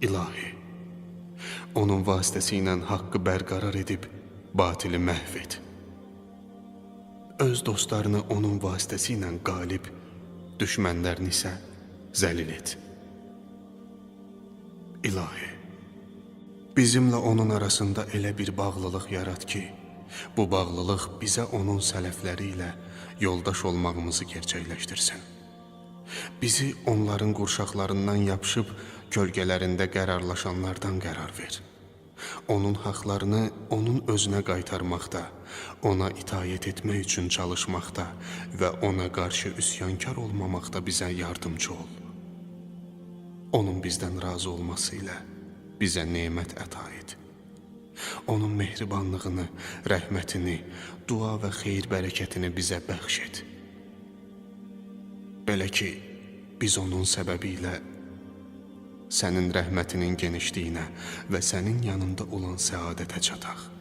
İlahi, onun vasitəsilə haqqı bərqərar edib, batili məhv et. Öz dostlarını onun vasitəsilə qalib, düşmənlərini isə zəlil et. İlahi, bizimlə onun arasında elə bir bağlılıq yarat ki, bu bağlılıq bizə onun sələfləri ilə yoldaş olmağımızı gerçəkləşdirsin. Bizi onların qurşaqlarından yapışıb, kölgələrində qərarlaşanlardan qərar ver. Onun haqlarını onun özünə qaytarmaqda, ona itayət etmək üçün çalışmaqda və ona qarşı üsyankar olmamaqda bizə yardımcı ol. Onun bizdən razı olması ilə bizə nemət əta et. Onun mehribanlığını, rəhmətini, dua və xeyir bərəkətini bizə bəxş et. Belə ki, biz onun səbəbi ilə sənin rəhmətinin genişliyinə və sənin yanında olan səadətə çataq.